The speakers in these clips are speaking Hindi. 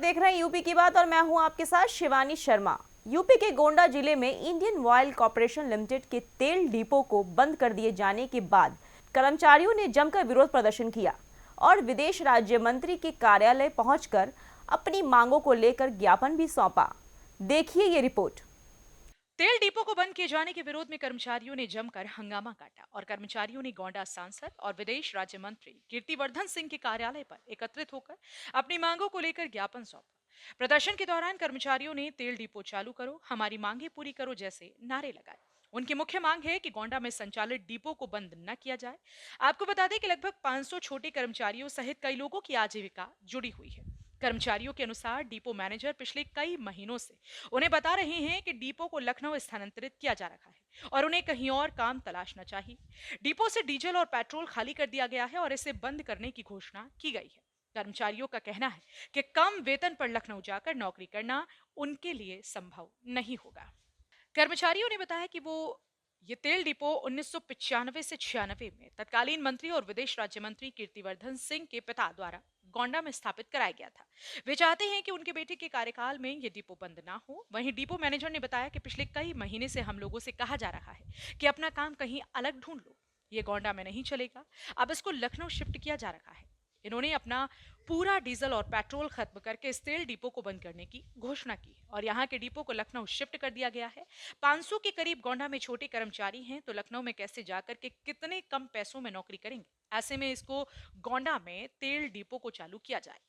देख रहे हैं यूपी की बात और मैं हूं आपके साथ शिवानी शर्मा। यूपी के गोंडा जिले में इंडियन ऑयल कॉर्पोरेशन लिमिटेड के तेल डिपो को बंद कर दिए जाने के बाद कर्मचारियों ने जमकर विरोध प्रदर्शन किया और विदेश राज्य मंत्री के कार्यालय पहुंचकर अपनी मांगों को लेकर ज्ञापन भी सौंपा। देखिए ये रिपोर्ट। तेल डिपो को बंद किए जाने के विरोध में कर्मचारियों ने जमकर हंगामा काटा और कर्मचारियों ने गोंडा सांसद और विदेश राज्य मंत्री कीर्तिवर्धन सिंह के कार्यालय पर एकत्रित होकर अपनी मांगों को लेकर ज्ञापन सौंपा। प्रदर्शन के दौरान कर्मचारियों ने तेल डिपो चालू करो, हमारी मांगे पूरी करो जैसे नारे लगाए। उनकी मुख्य मांग है कि गोंडा में संचालित डिपो को बंद न किया जाए। आपको बता दें कि लगभग 500 छोटे कर्मचारियों सहित कई लोगों की आजीविका जुड़ी हुई है। कर्मचारियों के अनुसार डिपो मैनेजर पिछले कई महीनों से उन्हें बता रहे हैं कि डिपो को लखनऊ स्थानांतरित किया जा रहा है और उन्हें कहीं और काम तलाशना चाहिए। डिपो से डीजल और पेट्रोल खाली कर दिया गया है और इसे बंद करने की घोषणा की गई है। कर्मचारियों का कहना है कि कम वेतन पर लखनऊ जाकर नौकरी करना उनके लिए संभव नहीं होगा। कर्मचारियों ने बताया कि ये तेल डिपो 1995 से 96 में तत्कालीन मंत्री और विदेश राज्य मंत्री कीर्तिवर्धन सिंह के पिता द्वारा गोंडा में स्थापित कराया गया था। वे चाहते हैं कि उनके बेटे के कार्यकाल में ये डिपो बंद ना हो। वहीं डिपो मैनेजर ने बताया कि पिछले कई महीने से हम लोगों से कहा जा रहा है कि अपना काम कहीं अलग ढूंढ लो, ये गोंडा में नहीं चलेगा। अब इसको लखनऊ शिफ्ट किया जा रहा है। इन्होंने अपना पूरा डीजल और पेट्रोल खत्म करके इस तेल डिपो को बंद करने की घोषणा की और यहाँ के डिपो को लखनऊ शिफ्ट कर दिया गया है। 500 के करीब गोंडा में छोटे कर्मचारी हैं, तो लखनऊ में कैसे जाकर के कितने कम पैसों में नौकरी करेंगे। ऐसे में इसको गोंडा में तेल डिपो को चालू किया जाए।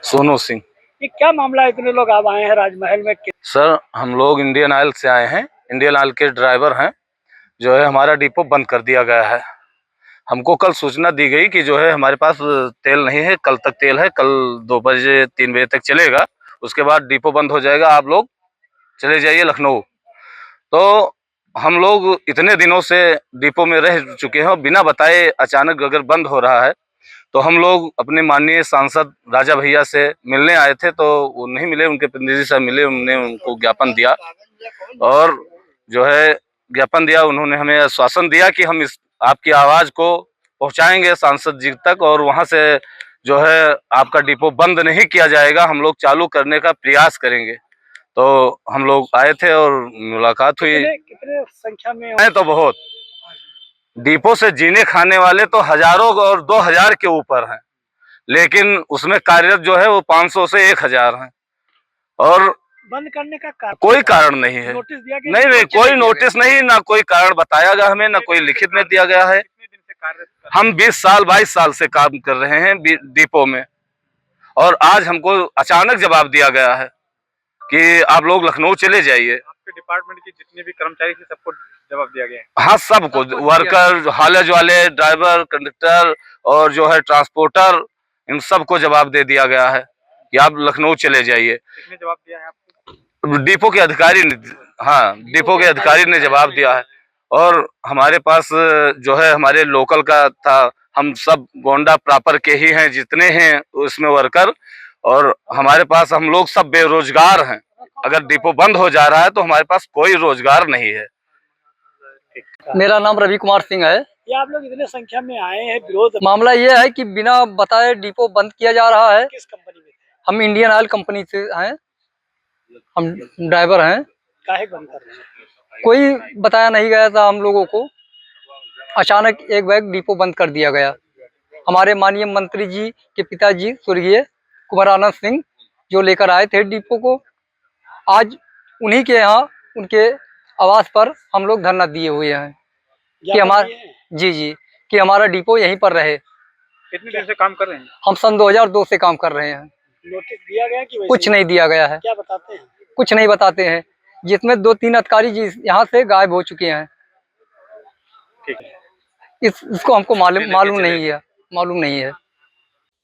सोनू सिंह। ये क्या मामला है, इतने लोग अब आए हैं राजमहल में? सर, हम लोग इंडियन ऑयल से आए हैं, इंडियन ऑयल के ड्राइवर हैं। जो है हमारा डिपो बंद कर दिया गया है। हमको कल सूचना दी गई कि जो है हमारे पास तेल नहीं है, कल तक तेल है, कल 2 बजे 3 बजे तक चलेगा, उसके बाद डिपो बंद हो जाएगा, आप लोग चले जाइए लखनऊ। तो हम लोग इतने दिनों से डिपो में रह चुके हैं और बिना बताए अचानक अगर बंद हो रहा है तो हम लोग अपने माननीय सांसद राजा भैया से मिलने आए थे, तो वो नहीं मिले, उनके प्रतिनिधि से मिले, उन्होंने उनको ज्ञापन दिया और जो है ज्ञापन दिया, उन्होंने हमें आश्वासन दिया कि हम इस आपकी आवाज़ को पहुंचाएंगे सांसद जी तक और वहां से जो है आपका डिपो बंद नहीं किया जाएगा, हम लोग चालू करने का प्रयास करेंगे। तो हम लोग आए थे और मुलाकात हुई। कितने संख्या में है तो बहुत, डिपो से जीने खाने वाले तो हजारों और 2000 के ऊपर हैं, लेकिन उसमें कार्यरत जो है वो 500 से 1000 हैं और बंद करने का कारण कोई कारण नहीं है। नोटिस दिया गया? नहीं, कोई नोटिस नहीं, ना कोई कारण बताया गया हमें, ना कोई लिखित में दिया गया है। हम 20 साल 22 साल से काम कर रहे हैं डिपो में और आज हमको अचानक जवाब दिया गया है कि आप लोग लखनऊ चले जाइए। आपके डिपार्टमेंट की जितने भी कर्मचारी थे सबको जवाब दिया गया है? हाँ, सबको, वर्कर, हालेज वाले, ड्राइवर, कंडक्टर और जो है ट्रांसपोर्टर, इन सबको जवाब दे दिया गया है कि आप लखनऊ चले जाइए। किसने जवाब दिया है आपको? डिपो के अधिकारी ने, हाँ, डिपो के अधिकारी ने जवाब दिया है। और हमारे पास जो है हमारे लोकल का था, हम सब गोंडा प्रॉपर के ही हैं जितने हैं उसमें वर्कर, और हमारे पास हम लोग सब बेरोजगार हैं। अगर डिपो बंद हो जा रहा है तो हमारे पास कोई रोजगार नहीं है। मेरा नाम रवि कुमार सिंह है। ये आप लोग इतने संख्या में आए हैं, विरोध मामला ये है कि बिना बताए डिपो बंद किया जा रहा है। किस कंपनी में? हम इंडियन ऑयल कंपनी से हैं, हम ड्राइवर हैं। काहे बंद कर रहे हैं? कोई बताया नहीं गया था हम लोगों को, अचानक एक बैग डिपो बंद कर दिया गया। हमारे माननीय मंत्री जी के पिताजी स्वर्गीय कुमारानंद सिंह जो लेकर आए थे डिपो को, आज उन्हीं के यहाँ उनके आवास पर हम लोग धरना दिए हुए हैं कि जी कि हमारा डिपो यहीं पर रहे। कितने दिन से काम कर रहे हैं? हम सन 2002 से काम कर रहे हैं। नोटिस दिया गया कि कुछ नहीं दिया गया है। क्या बताते हैं? कुछ नहीं बताते हैं, जिसमें 2-3 अधिकारी जी यहाँ से गायब हो चुके हैं। ठीक है, इसको हमको मालूम नहीं है।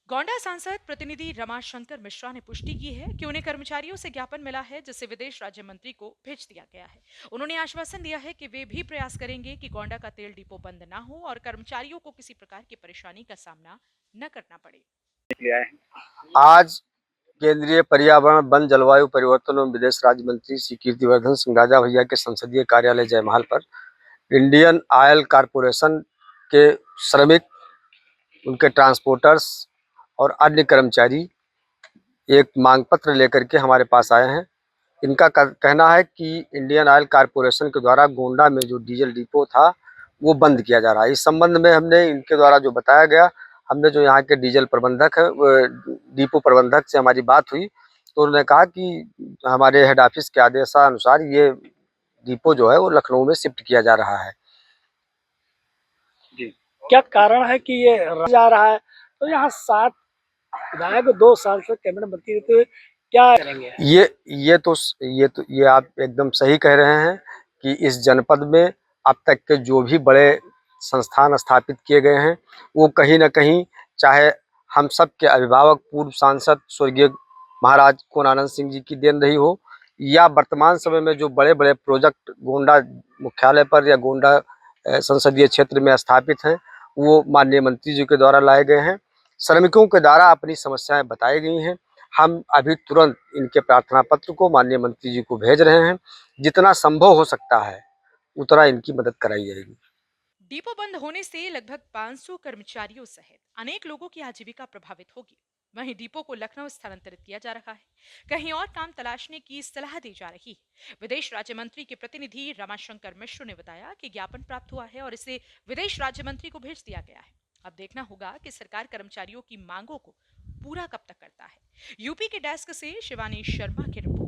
गोंडा सांसद प्रतिनिधि रमाशंकर मिश्रा ने पुष्टि की है कि उन्हें कर्मचारियों से ज्ञापन मिला है जिसे विदेश राज्य मंत्री को भेज दिया गया है। उन्होंने आश्वासन दिया है कि वे भी प्रयास करेंगे कि गोंडा का तेल डिपो बंद ना हो और कर्मचारियों को किसी प्रकार की परेशानी का सामना न करना पड़े। आज केंद्रीय पर्यावरण, वन, जलवायु परिवर्तन एवं विदेश राज्य मंत्री श्री कीर्तिवर्धन सिंह राजा भैया के संसदीय कार्यालय जयमहल पर इंडियन ऑयल कॉर्पोरेशन के श्रमिक, उनके ट्रांसपोर्टर्स और अन्य कर्मचारी एक मांग पत्र लेकर के हमारे पास आए हैं। इनका कहना है कि इंडियन ऑयल कारपोरेशन के द्वारा गोंडा में जो डीजल डिपो था वो बंद किया जा रहा है। इस संबंध में हमने इनके द्वारा जो बताया गया, हमने जो यहाँ के डीजल प्रबंधक है, डिपो प्रबंधक से हमारी बात हुई तो उन्होंने कहा कि हमारे हेड ऑफिस के आदेशानुसार ये डिपो जो है वो लखनऊ में शिफ्ट किया जा रहा है। क्या कारण है कि ये जा रहा है? तो यहाँ 7 विधायक 2 साल से कैबिनेट मंत्री रहते हुए क्या करेंगे? ये आप एकदम सही कह रहे हैं कि इस जनपद में अब तक के जो भी बड़े संस्थान स्थापित किए गए हैं वो कहीं न कहीं, चाहे हम सब के अभिभावक पूर्व सांसद स्वर्गीय महाराज कोनानंद सिंह जी की देन रही हो, या वर्तमान समय में जो बड़े बड़े प्रोजेक्ट गोंडा मुख्यालय पर या गोंडा संसदीय क्षेत्र में स्थापित हैं वो माननीय मंत्री जी के द्वारा लाए गए हैं। श्रमिकों के द्वारा अपनी समस्याएं बताई गई हैं। हम अभी तुरंत इनके प्रार्थना पत्र को माननीय मंत्री जी को भेज रहे हैं। जितना संभव हो सकता है उतना इनकी मदद कराई जाएगी। डिपो बंद होने से लगभग 500 कर्मचारियों सहित अनेक लोगों की आजीविका प्रभावित होगी। वहीं डिपो को लखनऊ स्थानांतरित किया जा रहा है। कहीं और काम तलाशने की सलाह दी जा रही है। विदेश राज्य मंत्री के प्रतिनिधि रमाशंकर मिश्र ने बताया कि ज्ञापन प्राप्त हुआ है और इसे विदेश राज्य मंत्री को भेज दिया गया है। अब देखना होगा कि सरकार कर्मचारियों की मांगों को पूरा कब तक करता है। यूपी के डेस्क से शिवानी शर्मा की रिपोर्ट।